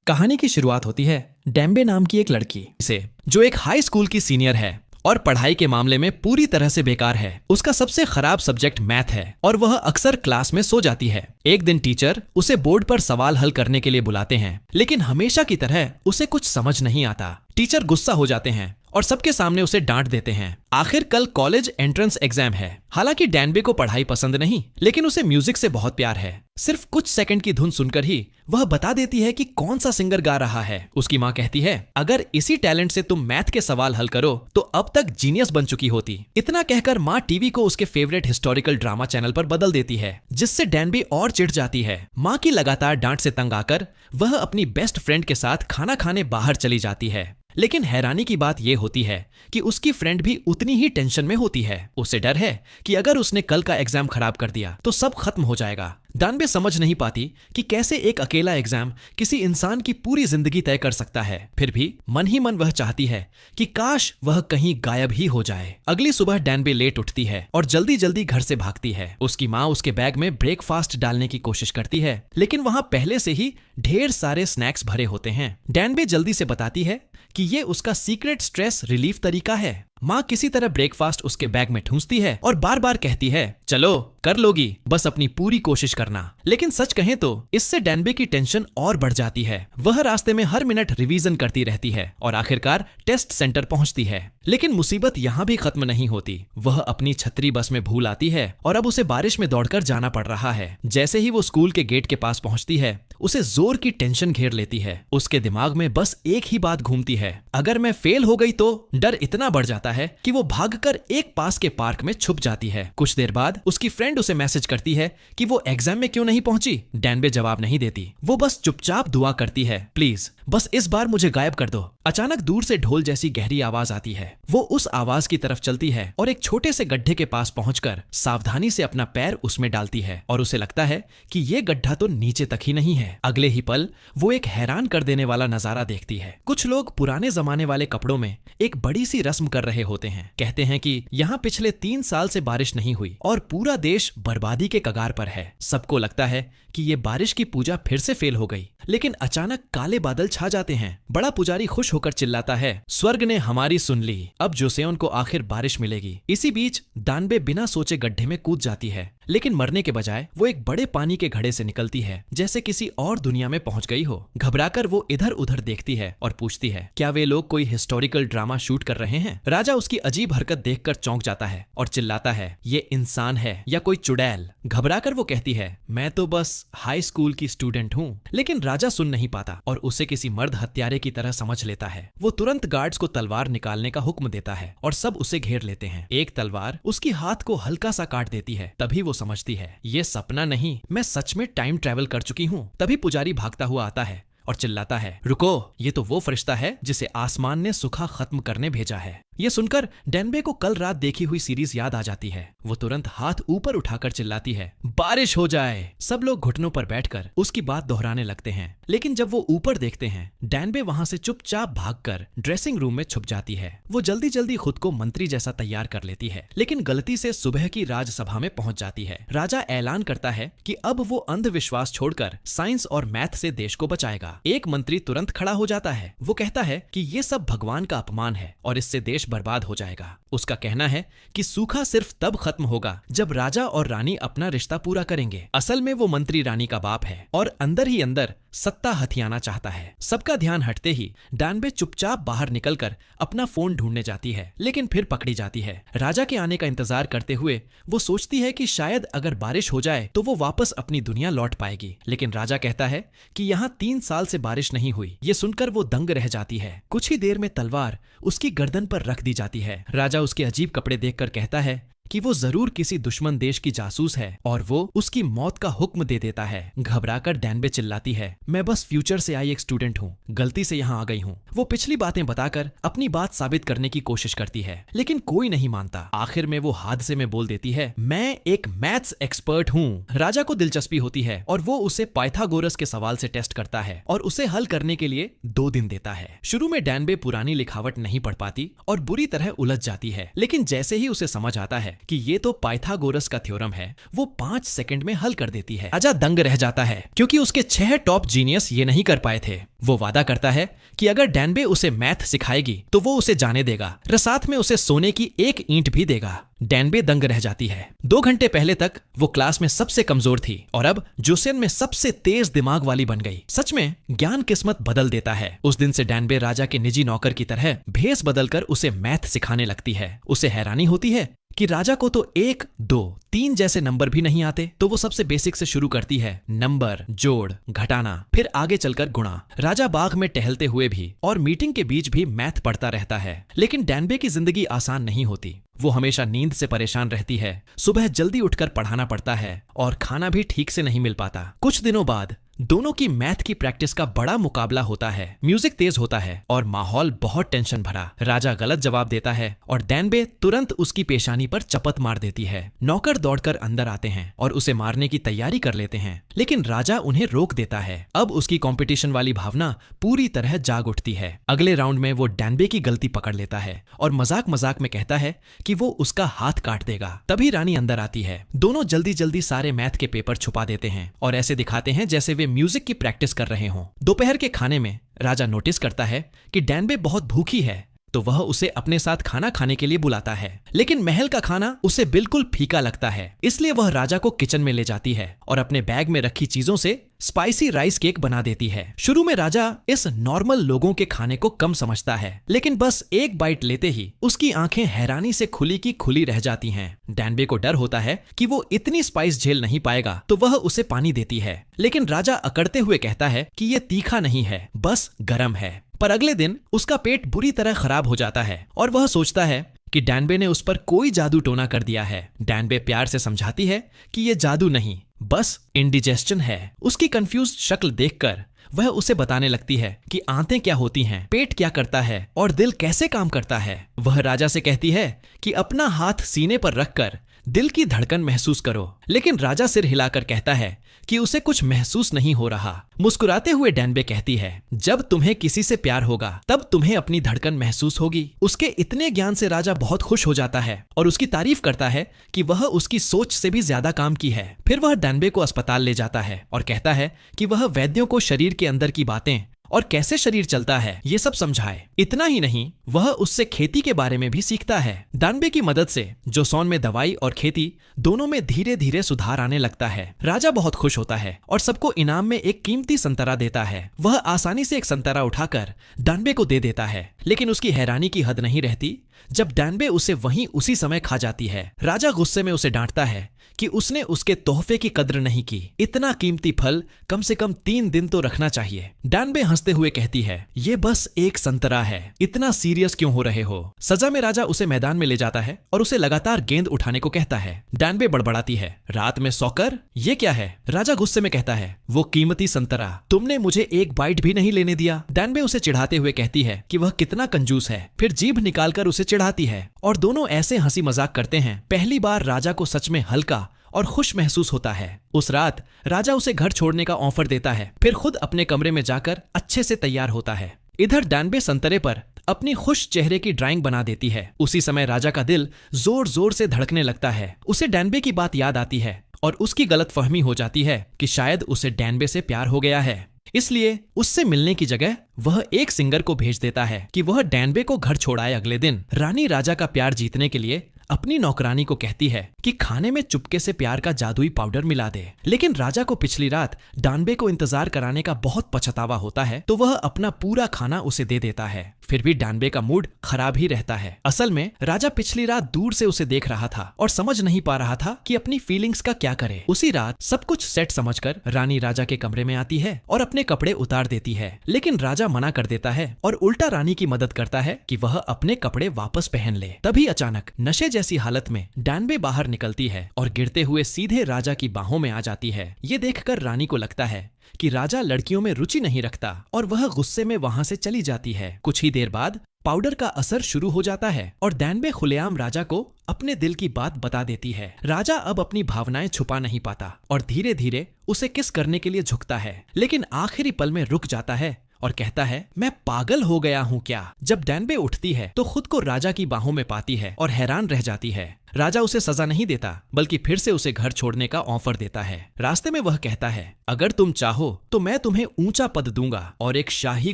कहानी की शुरुआत होती है डेम्बे नाम की एक लड़की से, जो एक हाई स्कूल की सीनियर है और पढ़ाई के मामले में पूरी तरह से बेकार है। उसका सबसे खराब सब्जेक्ट मैथ है और वह अक्सर क्लास में सो जाती है। एक दिन टीचर उसे बोर्ड पर सवाल हल करने के लिए बुलाते हैं, लेकिन हमेशा की तरह उसे कुछ समझ नहीं आता। टीचर गुस्सा हो जाते हैं और सबके सामने उसे डांट देते हैं। आखिर कल कॉलेज एंट्रेंस एग्जाम है। हालांकि डेम्बे को पढ़ाई पसंद नहीं, लेकिन उसे म्यूजिक से बहुत प्यार है। सिर्फ कुछ सेकंड की धुन सुनकर ही वह बता देती है कि कौन सा सिंगर गा रहा है। उसकी माँ कहती है, अगर इसी टैलेंट से तुम मैथ के सवाल हल करो तो अब तक जीनियस बन चुकी होती। इतना कहकर माँ टीवी को उसके फेवरेट हिस्टोरिकल ड्रामा चैनल पर बदल देती है, जिससे डेम्बे और चिढ़ जाती है। माँ की लगातार डांट से तंग आकर वह अपनी बेस्ट फ्रेंड के साथ खाना खाने बाहर चली जाती है। लेकिन हैरानी की बात यह होती है कि उसकी फ्रेंड भी उतनी ही टेंशन में होती है। उसे डर है कि अगर उसने कल का एग्जाम खराब कर दिया तो सब खत्म हो जाएगा। डेम्बे समझ नहीं पाती कि कैसे एक अकेला एग्जाम किसी इंसान की पूरी जिंदगी तय कर सकता है। फिर भी मन ही मन वह चाहती है कि काश वह कहीं गायब ही हो जाए। अगली सुबह डेम्बे लेट उठती है और जल्दी जल्दी घर से भागती है। उसकी माँ उसके बैग में ब्रेकफास्ट डालने की कोशिश करती है, लेकिन वहां पहले से ही ढेर सारे स्नैक्स भरे होते हैं। डेम्बे जल्दी से बताती है कि ये उसका सीक्रेट स्ट्रेस रिलीफ तरीका है। माँ किसी तरह ब्रेकफास्ट उसके बैग में ठूंसती है और बार बार कहती है, चलो कर लोगी, बस अपनी पूरी कोशिश करना। लेकिन सच कहें तो इससे डेम्बे की टेंशन और बढ़ जाती है। वह रास्ते में हर मिनट रिवीजन करती रहती है और आखिरकार टेस्ट सेंटर पहुंचती है। लेकिन मुसीबत यहाँ भी खत्म नहीं होती। वह अपनी छतरी बस में भूल आती है और अब उसे बारिश में दौड़कर जाना पड़ रहा है। जैसे ही वो स्कूल के गेट के पास पहुंचती है, उसे जोर की टेंशन घेर लेती है। उसके दिमाग में बस एक ही बात घूमती है, अगर मैं फेल हो गई तो। डर इतना बढ़ जाता है कि वो भागकर एक पास के पार्क में छुप जाती है। कुछ देर बाद उसकी फ्रेंड उसे मैसेज करती है कि वो एग्जाम में क्यों नहीं पहुंची। डेम्बे जवाब नहीं देती, वो बस चुपचाप दुआ करती है, प्लीज बस इस बार मुझे गायब कर दो। अचानक दूर से ढोल जैसी गहरी आवाज आती है। वो उस आवाज की तरफ चलती है और एक छोटे से गड्ढे के पास पहुंचकर सावधानी से अपना पैर उसमें डालती है और उसे लगता है कि ये गड्ढा तो नीचे तक ही नहीं है। अगले ही पल वो एक हैरान कर देने वाला नजारा देखती है। कुछ लोग पुराने जमाने वाले कपड़ों में एक बड़ी सी रस्म कर रहे होते हैं। कहते हैं कि यहाँ पिछले 3 साल से बारिश नहीं हुई और पूरा देश बर्बादी के कगार पर है। सबको लगता है कि ये बारिश की पूजा फिर से फेल हो गई। लेकिन अचानक काले बादल छा जाते हैं। बड़ा पुजारी खुश होकर चिल्लाता है, स्वर्ग ने हमारी सुन ली, अब जोसेओन को आखिर बारिश मिलेगी। इसी बीच डेम्बे बिना सोचे गड्ढे में कूद जाती है, लेकिन मरने के बजाय वो एक बड़े पानी के घड़े से निकलती है, जैसे किसी और दुनिया में पहुंच गई हो। घबराकर वो इधर उधर देखती है और पूछती है, क्या वे लोग कोई हिस्टोरिकल ड्रामा शूट कर रहे हैं। राजा उसकी अजीब हरकत देखकर चौंक जाता है और चिल्लाता है, ये इंसान है या कोई चुड़ैल। घबराकर वो कहती है, मैं तो बस हाई स्कूल की स्टूडेंट हूँ। लेकिन राजा सुन नहीं पाता और उसे किसी मर्द हत्यारे की तरह समझ लेता है। वो तुरंत गार्ड्स को तलवार निकालने का हुक्म देता है और सब उसे घेर लेते हैं। एक तलवार उसकी हाथ को हल्का सा काट देती है। तभी वो समझती है, ये सपना नहीं, मैं सच में टाइम ट्रेवल कर चुकी हूँ। तभी पुजारी भागता हुआ आता है और चिल्लाता है, रुको, ये तो वो फरिश्ता है जिसे आसमान ने सूखा खत्म करने भेजा है। ये सुनकर डेम्बे को कल रात देखी हुई सीरीज याद आ जाती है। वो तुरंत हाथ ऊपर उठाकर चिल्लाती है, बारिश हो जाए। सब लोग घुटनों पर बैठकर उसकी बात दोहराने लगते हैं। लेकिन जब वो ऊपर देखते हैं, डेम्बे वहां से चुपचाप भागकर ड्रेसिंग रूम में छुप जाती है। वो जल्दी जल्दी खुद को मंत्री जैसा तैयार कर लेती है, लेकिन गलती से सुबह की राजसभा में पहुंच जाती है। राजा ऐलान करता है कि अब वो अंधविश्वास छोड़कर साइंस और मैथ से देश को बचाएगा। एक मंत्री तुरंत खड़ा हो जाता है। वो कहता है कि ये सब भगवान का अपमान है और इससे देश बर्बाद हो जाएगा। उसका कहना है कि सूखा सिर्फ तब खत्म होगा जब राजा और रानी अपना रिश्ता पूरा करेंगे। असल में वो मंत्री रानी का बाप है और अंदर ही अंदर सत्ता हथियाना चाहता है। सबका ध्यान हटते ही डेम्बे चुपचाप बाहर निकलकर अपना फोन ढूंढने जाती है, लेकिन फिर पकड़ी जाती है। राजा के आने का इंतजार करते हुए वो सोचती है कि शायद अगर बारिश हो जाए तो वो वापस अपनी दुनिया लौट पाएगी। लेकिन राजा कहता है कि यहाँ 3 साल से बारिश नहीं हुई। ये सुनकर वो दंग रह जाती है। कुछ ही देर में तलवार उसकी गर्दन पर रख दी जाती है। राजा उसके अजीब कपड़े देखकर कहता है कि वो जरूर किसी दुश्मन देश की जासूस है और वो उसकी मौत का हुक्म दे देता है। घबराकर डेम्बे चिल्लाती है, मैं बस फ्यूचर से आई एक स्टूडेंट हूँ, गलती से यहाँ आ गई हूँ। वो पिछली बातें बताकर अपनी बात साबित करने की कोशिश करती है, लेकिन कोई नहीं मानता। आखिर में वो हादसे में बोल देती है, मैं एक मैथ्स एक्सपर्ट हूँ। राजा को दिलचस्पी होती है और वो उसे पाइथागोरस के सवाल से टेस्ट करता है और उसे हल करने के लिए 2 दिन देता है। शुरू में डेम्बे पुरानी लिखावट नहीं पढ़ पाती और बुरी तरह उलझ जाती है, लेकिन जैसे ही उसे समझ आता है है कि ये तो पाइथागोरस का थ्योरम है, वो 5 सेकंड में हल कर देती है। राजा दंग रह जाता है क्योंकि उसके 6 टॉप जीनियस ये नहीं कर पाए थे। वो वादा करता है कि अगर डैनबे उसे मैथ सिखाएगी तो वो उसे जाने देगा और साथ में उसे सोने की एक ईंट भी देगा। डैनबे दंग रह जाती है। 2 घंटे पहले तक वो क्लास में सबसे कमजोर थी और अब जोसेन में सबसे तेज दिमाग वाली बन गई। सच में ज्ञान किस्मत बदल देता है। उस दिन से डैनबे राजा के निजी नौकर की तरह भेस बदलकर उसे मैथ सिखाने लगती है। उसे हैरानी होती है कि राजा को तो 1, 2, 3 जैसे नंबर भी नहीं आते, तो वो सबसे बेसिक से शुरू करती है। नंबर, जोड़, घटाना, फिर आगे चलकर गुणा। राजा बाग में टहलते हुए भी और मीटिंग के बीच भी मैथ पढ़ता रहता है। लेकिन डैनबे की जिंदगी आसान नहीं होती। वो हमेशा नींद से परेशान रहती है, सुबह जल्दी उठकर पढ़ाना पड़ता है और खाना भी ठीक से नहीं मिल पाता। कुछ दिनों बाद दोनों की मैथ की प्रैक्टिस का बड़ा मुकाबला होता है। म्यूजिक तेज होता है और माहौल बहुत टेंशन भरा। राजा गलत जवाब देता है और डैनबे तुरंत उसकी पेशानी पर चपत मार देती है। नौकर दौड़कर अंदर आते हैं और उसे मारने की तैयारी कर लेते हैं, लेकिन राजा उन्हें रोक देता है। अब उसकी कंपटीशन वाली भावना पूरी तरह जाग उठती है। अगले राउंड में वो डैनबे की गलती पकड़ लेता है और मजाक मजाक में कहता है कि वो उसका हाथ काट देगा। तभी रानी अंदर आती है। दोनों जल्दी जल्दी सारे मैथ के पेपर छुपा देते हैं और ऐसे दिखाते हैं जैसे वे म्यूजिक की प्रैक्टिस कर रहे हों। दोपहर के खाने में राजा नोटिस करता है कि डैनबे बहुत भूखी है, तो वह उसे अपने साथ खाना खाने के लिए बुलाता है। लेकिन महल का खाना उसे बिल्कुल फीका लगता है, इसलिए वह राजा को किचन में ले जाती है और अपने बैग में रखी चीजों से स्पाइसी राइस केक बना देती है। शुरू में राजा इस नॉर्मल लोगों के खाने को कम समझता है, लेकिन बस एक बाइट लेते ही उसकी आंखें हैरानी से खुली की खुली रह जाती हैं। डैनबे को डर होता है कि वो इतनी स्पाइस झेल नहीं पाएगा, तो वह उसे पानी देती है। लेकिन राजा अकड़ते हुए कहता है कि ये तीखा नहीं है, बस गरम है। पर अगले दिन उसका पेट बुरी तरह खराब हो जाता है और वह सोचता है कि डैनबे ने उस पर कोई जादू टोना कर दिया है। डैनबे प्यार से समझाती है कि ये जादू नहीं, बस इंडिजेस्शन है। उसकी कंफ्यूज्ड शक्ल देखकर वह उसे बताने लगती है कि आंतें क्या होती हैं, पेट क्या करता है और दिल कैसे काम करता है। वह राजा से कहती है कि अपना हाथ सीने पर रखकर दिल की धड़कन महसूस करो, लेकिन राजा सिर हिलाकर कहता है कि उसे कुछ महसूस नहीं हो रहा। मुस्कुराते हुए डैनबे कहती है, जब तुम्हें किसी से प्यार होगा तब तुम्हें अपनी धड़कन महसूस होगी। उसके इतने ज्ञान से राजा बहुत खुश हो जाता है और उसकी तारीफ करता है कि वह उसकी सोच से भी ज्यादा काम की है। फिर वह डैनबे को अस्पताल ले जाता है और कहता है कि वह वैद्यों को शरीर के अंदर की बातें और कैसे शरीर चलता है ये सब समझाए। इतना ही नहीं, वह उससे खेती के बारे में भी सीखता है। डैनबे की मदद से जोसॉन में दवाई और खेती दोनों में धीरे धीरे सुधार आने लगता है। राजा बहुत खुश होता है और सबको इनाम में एक कीमती संतरा देता है। वह आसानी से एक संतरा उठाकर डैनबे को दे देता है, लेकिन उसकी हैरानी की हद नहीं रहती जब डैनबे उसे वहीं उसी समय खा जाती है। राजा गुस्से में उसे डांटता है कि उसने उसके तोहफे की कद्र नहीं की। इतना कीमती फल कम से कम 3 दिन तो रखना चाहिए। डैनबे हंसते हुए कहती है, ये बस एक संतरा है, इतना सीरियस क्यों हो रहे हो। सजा में राजा उसे मैदान में ले जाता है और उसे लगातार गेंद उठाने को कहता है। डैनबे बड़बड़ाती है, रात में सोकर ये क्या है। राजा गुस्से में कहता है, वो कीमती संतरा, तुमने मुझे एक बाइट भी नहीं लेने दिया। डैनबे उसे चिढ़ाते हुए कहती है कि वह कितना कंजूस है, फिर जीभ निकालकर उसे चिढ़ाती है और दोनों ऐसे हंसी मजाक करते हैं। पहली बार राजा को सच में हल्का और खुश महसूस होता है। उस रात राजा उसे घर छोड़ने का ऑफर देता है, फिर खुद अपने कमरे में जाकर अच्छे से तैयार होता है। इधर डैनबे संतरे पर अपनी खुश चेहरे की ड्राइंग बना देती है। उसी समय राजा का दिल जोर जोर से धड़कने लगता है। उसे डैनबे की बात याद आती है और उसकी गलतफहमी हो जाती है कि शायद उसे डैनबे से प्यार हो गया है। इसलिए उससे मिलने की जगह वह एक सिंगर को भेज देता है कि वह डैनबे को घर छोड़ाए। अगले दिन रानी राजा का प्यार जीतने के लिए अपनी नौकरानी को कहती है कि खाने में चुपके से प्यार का जादुई पाउडर मिला दे। लेकिन राजा को पिछली रात डैनबे को इंतजार कराने का बहुत पछतावा होता है, तो वह अपना पूरा खाना उसे दे देता है। फिर भी डैनबे का मूड खराब ही रहता है। असल में राजा पिछली रात दूर से उसे देख रहा था और समझ नहीं पा रहा था कि अपनी फीलिंग्स का क्या करे। उसी रात सब कुछ सेट समझकर रानी राजा के कमरे में आती है और अपने कपड़े उतार देती है, लेकिन राजा मना कर देता है और उल्टा रानी की मदद करता है कि वह अपने कपड़े वापस पहन ले। तभी अचानक नशे जैसी हालत में डैनबे बाहर निकलती है और गिरते हुए सीधे राजा की बाहों में आ जाती है। ये देखकर रानी को लगता है कि राजा लड़कियों में रुचि नहीं रखता और वह गुस्से में वहां से चली जाती है। कुछ ही देर बाद पाउडर का असर शुरू हो जाता है और डैनबे खुलेआम राजा को अपने दिल की बात बता देती है। राजा अब अपनी भावनाएं छुपा नहीं पाता और धीरे धीरे उसे किस करने के लिए झुकता है, लेकिन आखिरी पल में रुक जाता है और कहता है, मैं पागल हो गया हूँ क्या। जब डैनबे उठती है तो खुद को राजा की बाहों में पाती है और हैरान रह जाती है। राजा उसे सजा नहीं देता बल्कि फिर से उसे घर छोड़ने का ऑफर देता है। रास्ते में वह कहता है, अगर तुम चाहो तो मैं तुम्हें ऊंचा पद दूंगा और एक शाही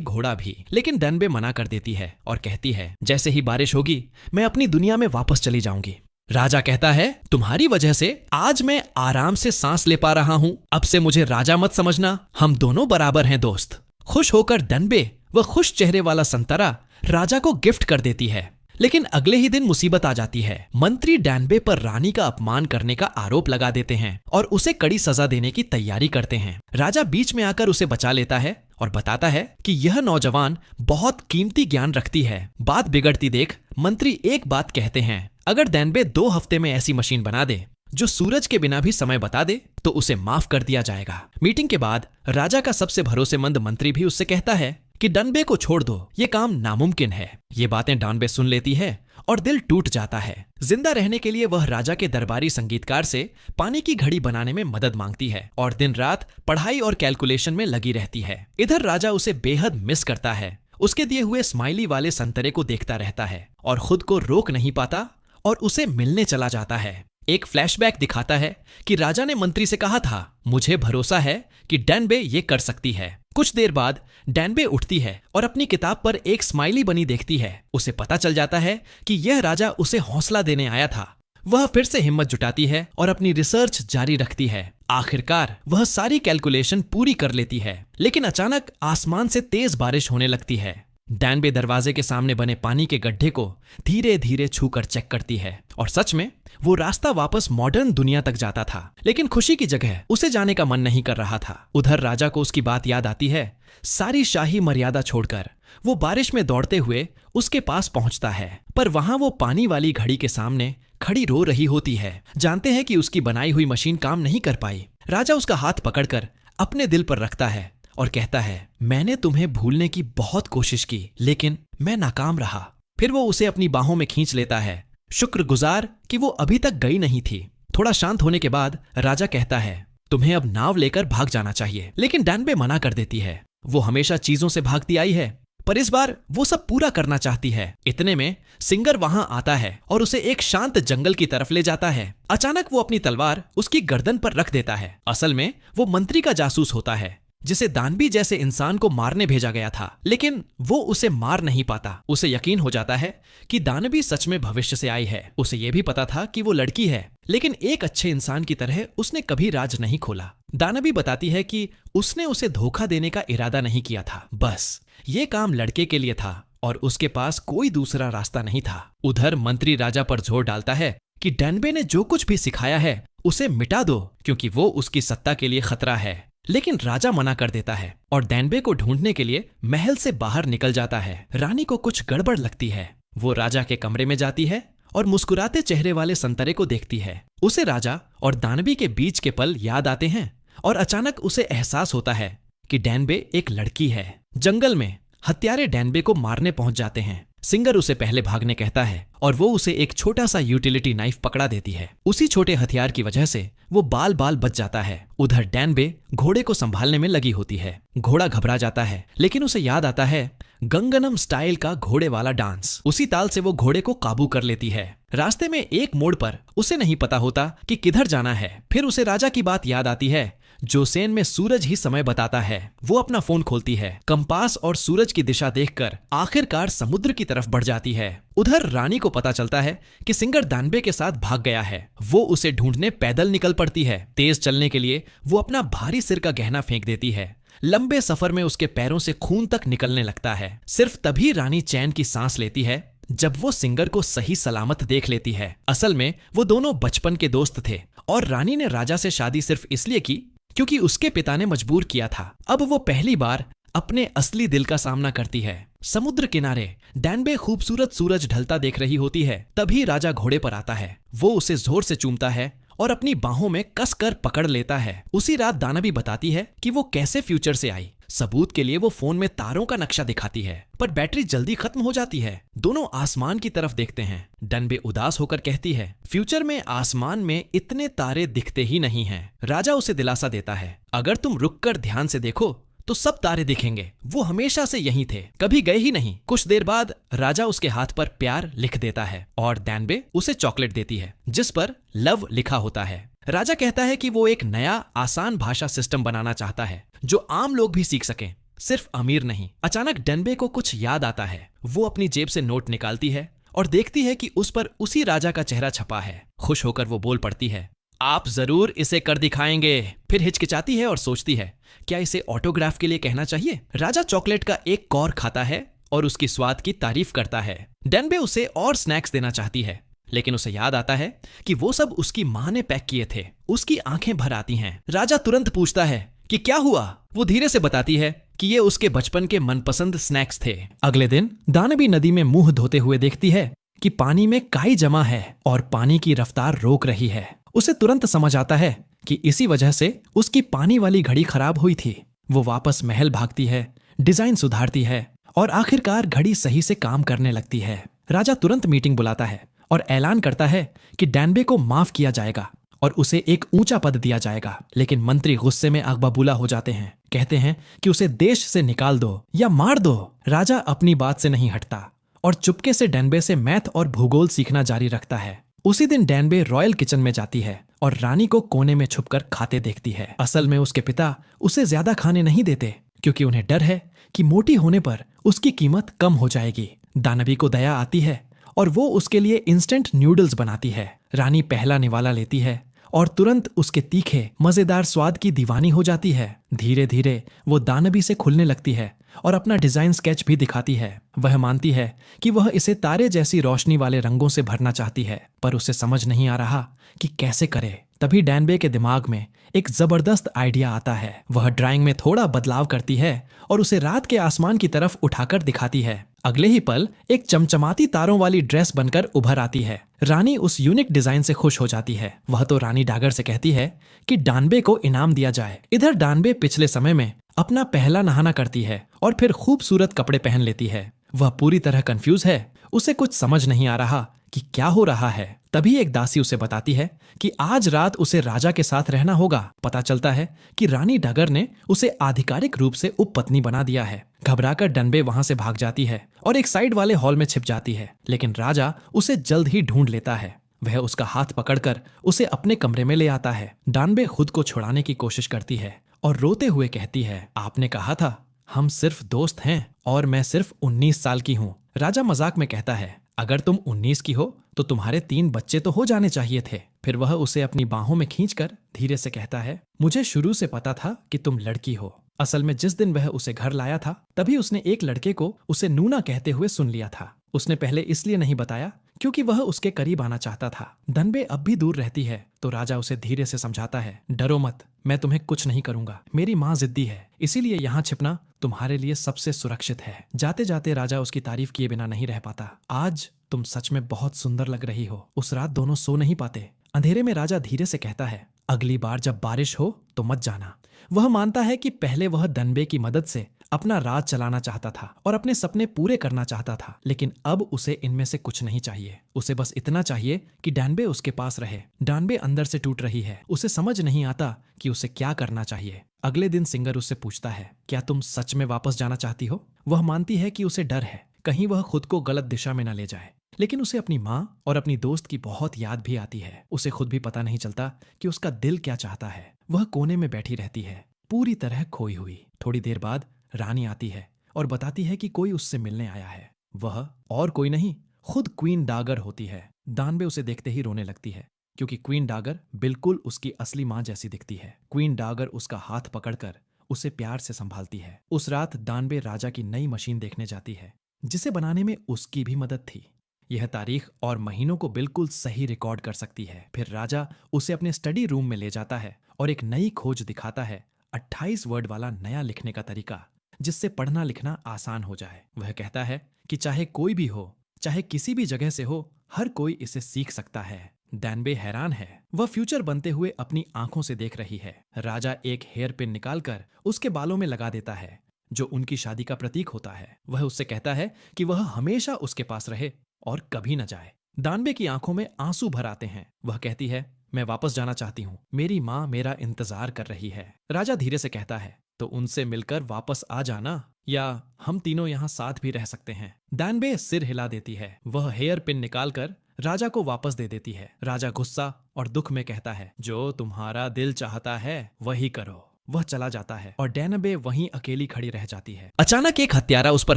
घोड़ा भी। लेकिन डैनबे मना कर देती है और कहती है, जैसे ही बारिश होगी मैं अपनी दुनिया में वापस चली जाऊंगी। राजा कहता है, तुम्हारी वजह से आज मैं आराम से सांस ले पा रहा हूं। अब से मुझे राजा मत समझना, हम दोनों बराबर हैं दोस्त। खुश होकर डैनबे वह खुश चेहरे वाला संतरा राजा को गिफ्ट कर देती है। लेकिन अगले ही दिन मुसीबत आ जाती है। मंत्री डैनबे पर रानी का अपमान करने का आरोप लगा देते हैं और उसे कड़ी सजा देने की तैयारी करते हैं। राजा बीच में आकर उसे बचा लेता है और बताता है कि यह नौजवान बहुत कीमती ज्ञान रखती है। बात बिगड़ती देख मंत्री एक बात कहते हैं, अगर डैनबे 2 हफ्ते में ऐसी मशीन बना दे जो सूरज के बिना भी समय बता दे तो उसे माफ कर दिया जाएगा। मीटिंग के बाद राजा का सबसे भरोसेमंद मंत्री भी उससे कहता है कि डैनबे को छोड़ दो, ये काम नामुमकिन है। ये बातें डैनबे सुन लेती है और दिल टूट जाता है। जिंदा रहने के लिए वह राजा के दरबारी संगीतकार से पानी की घड़ी बनाने में मदद मांगती है और दिन रात पढ़ाई और कैलकुलेशन में लगी रहती है। इधर राजा उसे बेहद मिस करता है। उसके दिए हुए स्माइली वाले संतरे को देखता रहता है और खुद को रोक नहीं पाता और उसे मिलने चला जाता है। एक फ्लैशबैक दिखाता है कि राजा ने मंत्री से कहा था, मुझे भरोसा है कि डैनबे ये कर सकती है। कुछ देर बाद डैनबे उठती है और अपनी किताब पर एक स्माइली बनी देखती है। उसे पता चल जाता है कि यह राजा उसे हौसला देने आया था। वह फिर से हिम्मत जुटाती है और अपनी रिसर्च जारी रखती है। आखिरकार वह सारी कैलकुलेशन पूरी कर लेती है। लेकिन अचानक आसमान से तेज बारिश होने लगती है। डैनबे दरवाजे के सामने बने पानी के गड्ढे को धीरे धीरे छूकर चेक करती है और सच में वो रास्ता वापस मॉडर्न दुनिया तक जाता था। लेकिन खुशी की जगह उसे जाने का मन नहीं कर रहा था। उधर राजा को उसकी बात याद आती है। सारी शाही मर्यादा छोड़कर वो बारिश में दौड़ते हुए उसके पास पहुंचता है, पर वहां वो पानी वाली घड़ी के सामने खड़ी रो रही होती है। जानते हैं कि उसकी बनाई हुई मशीन काम नहीं कर पाई। राजा उसका हाथ पकड़कर अपने दिल पर रखता है और कहता है, मैंने तुम्हें भूलने की बहुत कोशिश की लेकिन मैं नाकाम रहा। फिर वो उसे अपनी बाहों में खींच लेता है, शुक्रगुजार कि वो अभी तक गई नहीं थी। थोड़ा शांत होने के बाद राजा कहता है, तुम्हें अब नाव लेकर भाग जाना चाहिए। लेकिन डैनबे मना कर देती है। वो हमेशा चीजों से भागती आई है, पर इस बार वो सब पूरा करना चाहती है। इतने में सिंगर वहां आता है और उसे एक शांत जंगल की तरफ ले जाता है। अचानक वो अपनी तलवार उसकी गर्दन पर रख देता है। असल में वो मंत्री का जासूस होता है जिसे दानवी जैसे इंसान को मारने भेजा गया था, लेकिन वो उसे मार नहीं पाता। उसे यकीन हो जाता है कि दानवी सच में भविष्य से आई है। उसे ये भी पता था कि वो लड़की है, लेकिन एक अच्छे इंसान की तरह उसने कभी राज नहीं खोला। दानवी बताती है कि उसने उसे धोखा देने का इरादा नहीं किया था, बस ये काम लड़के के लिए था और उसके पास कोई दूसरा रास्ता नहीं था। उधर मंत्री राजा पर जोर डालता है कि डैनबे ने जो कुछ भी सिखाया है उसे मिटा दो, क्योंकि वो उसकी सत्ता के लिए खतरा है। लेकिन राजा मना कर देता है और डैनबे को ढूंढने के लिए महल से बाहर निकल जाता है। रानी को कुछ गड़बड़ लगती है। वो राजा के कमरे में जाती है और मुस्कुराते चेहरे वाले संतरे को देखती है। उसे राजा और दानवी के बीच के पल याद आते हैं और अचानक उसे एहसास होता है कि डैनबे एक लड़की है। जंगल में हत्यारे डैनबे को मारने पहुंच जाते हैं। सिंगर उसे पहले भागने कहता है और वो उसे एक छोटा सा यूटिलिटी नाइफ पकड़ा देती है। उसी छोटे हथियार की वजह से वो बाल बाल बच जाता है। उधर डैनबे घोड़े को संभालने में लगी होती है। घोड़ा घबरा जाता है, लेकिन उसे याद आता है गंगनम स्टाइल का घोड़े वाला डांस। उसी ताल से वो घोड़े को काबू कर लेती है। रास्ते में एक मोड़ पर उसे नहीं पता होता कि किधर जाना है। फिर उसे राजा की बात याद आती है, जोसेन में सूरज ही समय बताता है। वो अपना फोन खोलती है, कंपास और सूरज की दिशा देखकर आखिरकार समुद्र की तरफ बढ़ जाती है। उधर रानी को पता चलता है कि सिंगर दानबे के साथ भाग गया है। वो उसे ढूंढने पैदल निकल पड़ती है। तेज चलने के लिए वो अपना भारी सिर का गहना फेंक देती है। लंबे सफर में उसके पैरों से खून तक निकलने लगता है। सिर्फ तभी रानी चैन की सांस लेती है जब वो सिंगर को सही सलामत देख लेती है। असल में वो दोनों बचपन के दोस्त थे और रानी ने राजा से शादी सिर्फ इसलिए की क्योंकि उसके पिता ने मजबूर किया था। अब वो पहली बार अपने असली दिल का सामना करती है। समुद्र किनारे डैनबे खूबसूरत सूरज ढलता देख रही होती है। तभी राजा घोड़े पर आता है। वो उसे जोर से चूमता है और अपनी बाहों में कसकर पकड़ लेता है। उसी रात दानवी बताती है कि वो कैसे फ्यूचर से आई। सबूत के लिए वो फोन में तारों का नक्शा दिखाती है, पर बैटरी जल्दी खत्म हो जाती है। दोनों आसमान की तरफ देखते हैं। डैनबे उदास होकर कहती है, फ्यूचर में आसमान में इतने तारे दिखते ही नहीं हैं। राजा उसे दिलासा देता है, अगर तुम रुककर ध्यान से देखो तो सब तारे दिखेंगे। वो हमेशा से यहीं थे, कभी गए ही नहीं। कुछ देर बाद राजा उसके हाथ पर प्यार लिख देता है और डैनबे उसे चॉकलेट देती है जिस पर लव लिखा होता है। राजा कहता है कि वो एक नया आसान भाषा सिस्टम बनाना चाहता है जो आम लोग भी सीख सकें, सिर्फ अमीर नहीं। अचानक डैनबे को कुछ याद आता है। वो अपनी जेब से नोट निकालती है और देखती है कि उस पर उसी राजा का चेहरा छपा है। खुश होकर वो बोल पड़ती है, आप जरूर इसे कर दिखाएंगे। फिर हिचकिचाती है और सोचती है, क्या इसे ऑटोग्राफ के लिए कहना चाहिए। राजा चॉकलेट का एक कौर खाता है और उसकी स्वाद की तारीफ करता है। डैनबे उसे और स्नैक्स देना चाहती है, लेकिन उसे याद आता है कि वो सब उसकी माँ ने पैक किए थे। उसकी आंखें भर आती हैं। राजा तुरंत पूछता है कि क्या हुआ। वो धीरे से बताती है कि ये उसके बचपन के मनपसंद स्नैक्स थे। अगले दिन दानवी नदी में मुंह धोते हुए देखती है कि पानी में काई जमा है और पानी की रफ्तार रोक रही है। उसे तुरंत समझ आता है कि इसी वजह से उसकी पानी वाली घड़ी खराब हुई थी। वो वापस महल भागती है, डिजाइन सुधारती है और आखिरकार घड़ी सही से काम करने लगती है। राजा तुरंत मीटिंग बुलाता है और ऐलान करता है कि डैनबे को माफ किया जाएगा और उसे एक ऊंचा पद दिया जाएगा। लेकिन मंत्री गुस्से में आग बबूला हो जाते हैं, कहते हैं कि उसे देश से निकाल दो या मार दो। राजा अपनी बात से नहीं हटता और चुपके से डैनबे से मैथ और भूगोल सीखना जारी रखता है। उसी दिन डैनबे रॉयल किचन में जाती है और रानी को कोने में छुपकर खाते देखती है। असल में उसके पिता उसे ज्यादा खाने नहीं देते क्योंकि उन्हें डर है कि मोटी होने पर उसकी कीमत कम हो जाएगी। दानवी को दया आती है और वो उसके लिए इंस्टेंट नूडल्स बनाती है। रानी पहला निवाला लेती है और तुरंत उसके तीखे मजेदार स्वाद की दीवानी हो जाती है। धीरे धीरे वो दानवी से खुलने लगती है और अपना डिजाइन स्केच भी दिखाती है। वह मानती है कि वह इसे तारे जैसी रोशनी वाले रंगों से भरना चाहती है, पर उसे समझ नहीं आ रहा कि कैसे करे। तभी डैनबे के दिमाग में एक जबरदस्त आइडिया आता है। वह ड्राइंग में थोड़ा बदलाव करती है और उसे रात के आसमान की तरफ उठाकर दिखाती है। अगले ही पल एक चमचमाती तारों वाली ड्रेस बनकर उभर आती है। रानी उस यूनिक डिजाइन से खुश हो जाती है। वह तो रानी डागर से कहती है कि डैनबे को इनाम दिया जाए। इधर डैनबे पिछले समय में अपना पहला नहाना करती है और फिर खूबसूरत कपड़े पहन लेती है। वह पूरी तरह कंफ्यूज है, उसे कुछ समझ नहीं आ रहा कि क्या हो रहा है। तभी एक दासी उसे बताती है कि आज रात उसे राजा के साथ रहना होगा। पता चलता है कि रानी डगर ने उसे आधिकारिक रूप से उपपत्नी बना दिया है। घबराकर डैनबे वहां से भाग जाती है और एक साइड वाले हॉल में छिप जाती है, लेकिन राजा उसे जल्द ही ढूंढ लेता है। वह उसका हाथ पकड़कर उसे अपने कमरे में ले आता है। डैनबे खुद को छुड़ाने की कोशिश करती है और रोते हुए कहती है, आपने कहा था हम सिर्फ दोस्त हैं और मैं सिर्फ 19 साल की हूँ। राजा मजाक में कहता है, अगर तुम 19 की हो तो तुम्हारे 3 बच्चे तो हो जाने चाहिए थे। फिर वह उसे अपनी बाहों में खींचकर धीरे से कहता है, मुझे शुरू से पता था कि तुम लड़की हो। असल में जिस दिन वह उसे घर लाया था तभी उसने एक लड़के को उसे नूना कहते हुए सुन लिया था। उसने पहले इसलिए नहीं बताया क्योंकि वह उसके करीब आना चाहता था। डैनबे अब भी दूर रहती है तो राजा उसे धीरे से समझाता है, डरो मत, मैं तुम्हें कुछ नहीं करूंगा। मेरी माँ जिद्दी है, इसीलिए यहाँ छिपना तुम्हारे लिए सबसे सुरक्षित है। जाते जाते राजा उसकी तारीफ किए बिना नहीं रह पाता। आज तुम सच में बहुत सुंदर लग रही हो। उस रात दोनों सो नहीं पाते। अंधेरे में राजा धीरे से कहता है, अगली बार जब बारिश हो तो मत जाना। वह मानता है कि पहले वह डैनबे की मदद से अपना राज चलाना चाहता था और अपने सपने पूरे करना चाहता था, लेकिन अब उसे इनमें से कुछ नहीं चाहिए। उसे बस इतना चाहिए कि डैनबे उसके पास रहे। डैनबे अंदर से टूट रही है, उसे समझ नहीं आता कि उसे क्या करना चाहिए। अगले दिन सिंगर उससे पूछता है, क्या तुम सच में वापस जाना चाहती हो? वह मानती है कि उसे डर है कहीं वह खुद को गलत दिशा में न ले जाए, लेकिन उसे अपनी माँ और अपनी दोस्त की बहुत याद भी आती है। उसे खुद भी पता नहीं चलता कि उसका दिल क्या चाहता है। वह कोने में बैठी रहती है, पूरी तरह खोई हुई। थोड़ी देर बाद रानी आती है और बताती है कि कोई उससे मिलने आया है। वह और कोई नहीं, खुद क्वीन डागर होती है। डैनबे उसे देखते ही रोने लगती है क्योंकि क्वीन डागर बिल्कुल उसकी असली माँ जैसी दिखती है। क्वीन डागर उसका हाथ पकड़कर उसे प्यार से संभालती है। उस रात डैनबे राजा की नई मशीन देखने जाती है जिसे बनाने में उसकी भी मदद थी। यह तारीख और महीनों को बिल्कुल सही रिकॉर्ड कर सकती है। फिर राजा उसे अपने स्टडी रूम में ले जाता है और एक नई खोज दिखाता है, 28 वर्ड वाला नया लिखने का तरीका जिससे पढ़ना लिखना आसान हो जाए। वह कहता है कि चाहे कोई भी हो, चाहे किसी भी जगह से हो, हर कोई इसे सीख सकता है। डैनबे हैरान है। वह फ्यूचर बनते हुए अपनी आंखों से देख रही है। राजा एक हेयर पिन निकालकर उसके बालों में लगा देता है जो उनकी शादी का प्रतीक होता है। वह उससे कहता है कि वह हमेशा उसके पास रहे और कभी न जाए। डैनबे की आंखों में आंसू भर आते हैं। वह कहती है, मैं वापस जाना चाहती हूँ, मेरी माँ मेरा इंतजार कर रही है। राजा धीरे से कहता है, तो उनसे मिलकर वापस आ जाना, या हम तीनों यहाँ साथ भी रह सकते हैं। डैनबे सिर हिला देती है। वह हेयर पिन निकालकर राजा को वापस दे देती है। राजा गुस्सा और दुख में कहता है, जो तुम्हारा दिल चाहता है वही करो। वह चला जाता है और डैनबे वहीं अकेली खड़ी रह जाती है। अचानक एक हत्यारा उस पर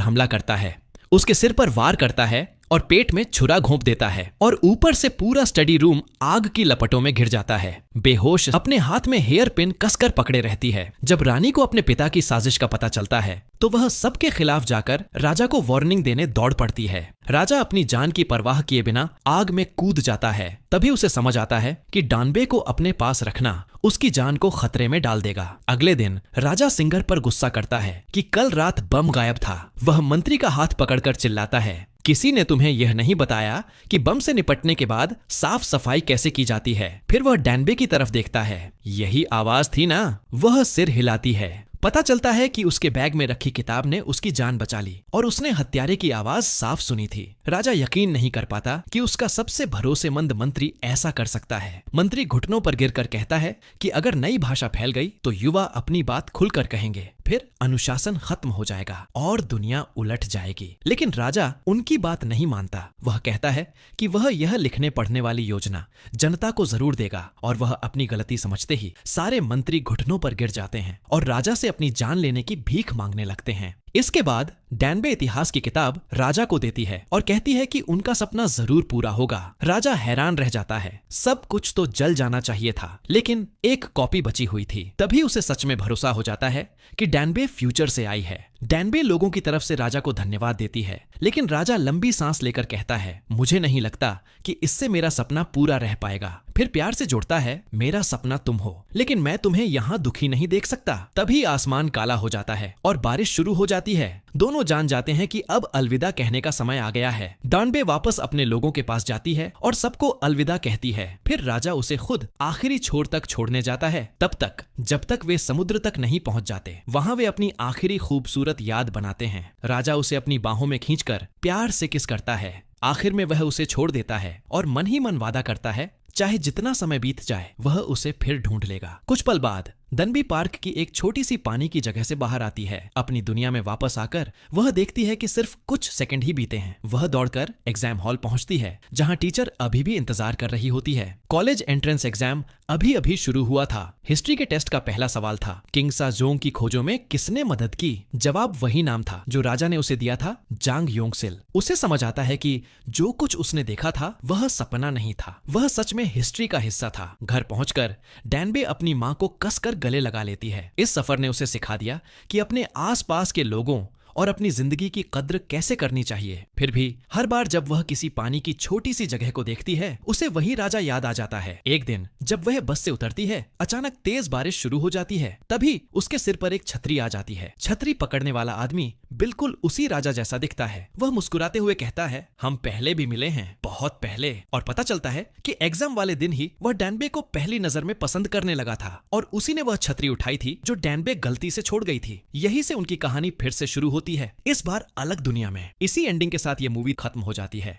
हमला करता है, उसके सिर पर वार करता है और पेट में छुरा घोंप देता है और ऊपर से पूरा स्टडी रूम आग की लपटों में घिर जाता है। बेहोश अपने हाथ में हेयर पिन कसकर पकड़े रहती है। जब रानी को अपने पिता की साजिश का पता चलता है तो वह सबके खिलाफ जाकर राजा को वार्निंग देने दौड़ पड़ती है। राजा अपनी जान की परवाह किए बिना आग में कूद जाता है। तभी उसे समझ आता है कि डैनबे को अपने पास रखना उसकी जान को खतरे में डाल देगा। अगले दिन राजा सिंगर पर गुस्सा करता है कि कल रात बम गायब था। वह मंत्री का हाथ पकड़कर चिल्लाता है, किसी ने तुम्हें यह नहीं बताया कि बम से निपटने के बाद साफ सफाई कैसे की जाती है। फिर वह डैनबे की तरफ देखता है, यही आवाज थी ना। वह सिर हिलाती है। पता चलता है कि उसके बैग में रखी किताब ने उसकी जान बचा ली और उसने हत्यारे की आवाज साफ सुनी थी। राजा यकीन नहीं कर पाता कि उसका सबसे भरोसेमंद मंत्री ऐसा कर सकता है। मंत्री घुटनों पर गिरकर कहता है कि अगर नई भाषा फैल गई तो युवा अपनी बात खुलकर कहेंगे, फिर अनुशासन खत्म हो जाएगा और दुनिया उलट जाएगी। लेकिन राजा उनकी बात नहीं मानता। वह कहता है कि वह यह लिखने पढ़ने वाली योजना जनता को जरूर देगा और वह अपनी गलती समझते ही सारे मंत्री घुटनों पर गिर जाते हैं और राजा से अपनी जान लेने की भीख मांगने लगते हैं। इसके बाद डैनबे इतिहास की किताब राजा को देती है और कहती है कि उनका सपना जरूर पूरा होगा। राजा हैरान रह जाता है। सब कुछ तो जल जाना चाहिए था, लेकिन एक कॉपी बची हुई थी। तभी उसे सच में भरोसा हो जाता है कि डैनबे फ्यूचर से आई है। डैनबे लोगों की तरफ से राजा को धन्यवाद देती है, लेकिन राजा लंबी सांस लेकर कहता है, मुझे नहीं लगता कि इससे मेरा सपना पूरा रह पाएगा। फिर प्यार से जोड़ता है, मेरा सपना तुम हो, लेकिन मैं तुम्हें यहाँ दुखी नहीं देख सकता। तभी आसमान काला हो जाता है और बारिश शुरू हो जाती है। दोनों जान जाते हैं कि अब अलविदा कहने का समय आ गया है। डैनबे वापस अपने लोगों के पास जाती है और सबको अलविदा कहती है। फिर राजा उसे खुद आखिरी छोर तक छोड़ने जाता है, तब तक जब तक वे समुद्र तक नहीं पहुंच जाते। वहां वे अपनी आखिरी खूबसूरत याद बनाते हैं। राजा उसे अपनी बाहों में खींचकर प्यार से किस करता है। आखिर में वह उसे छोड़ देता है और मन ही मन वादा करता है, चाहे जितना समय बीत जाए वह उसे फिर ढूंढ लेगा। कुछ पल बाद डनबी पार्क की एक छोटी सी पानी की जगह से बाहर आती है। अपनी दुनिया में वापस आकर वह देखती है कि सिर्फ कुछ सेकंड ही बीते हैं। वह दौड़कर एग्जाम हॉल पहुंचती है, जहां टीचर अभी भी इंतजार कर रही होती है। कॉलेज एंट्रेंस एग्जाम अभी अभी शुरू हुआ था। हिस्ट्री के टेस्ट का पहला सवाल था, किंग साजोंग की खोजों में किसने मदद की। जवाब वही नाम था जो राजा ने उसे दिया था, जांग योंगसिल। उसे समझ आता है कि जो कुछ उसने देखा था वह सपना नहीं था, वह सच में हिस्ट्री का हिस्सा था। घर पहुंचकर डैनबे अपनी मां को कसकर गले लगा लेती है। इस सफर ने उसे सिखा दिया कि अपने आसपास के लोगों और अपनी जिंदगी की कद्र कैसे करनी चाहिए। फिर भी हर बार जब वह किसी पानी की छोटी सी जगह को देखती है, उसे वही राजा याद आ जाता है। एक दिन जब वह बस से उतरती है, अचानक तेज बारिश शुरू हो जाती है। तभी उसके सिर पर एक छतरी आ जाती है। छतरी पकड़ने वाला आदमी बिल्कुल उसी राजा जैसा दिखता है। वह मुस्कुराते हुए कहता है, हम पहले भी मिले हैं, बहुत पहले। और पता चलता है कि एग्जाम वाले दिन ही वह डैनबे को पहली नजर में पसंद करने लगा था और उसी ने वह छतरी उठाई थी जो डैनबे गलती से छोड़ गई थी। यही से उनकी कहानी फिर से शुरू होती है, इस बार अलग दुनिया में। इसी एंडिंग के साथ ये मूवी खत्म हो जाती है।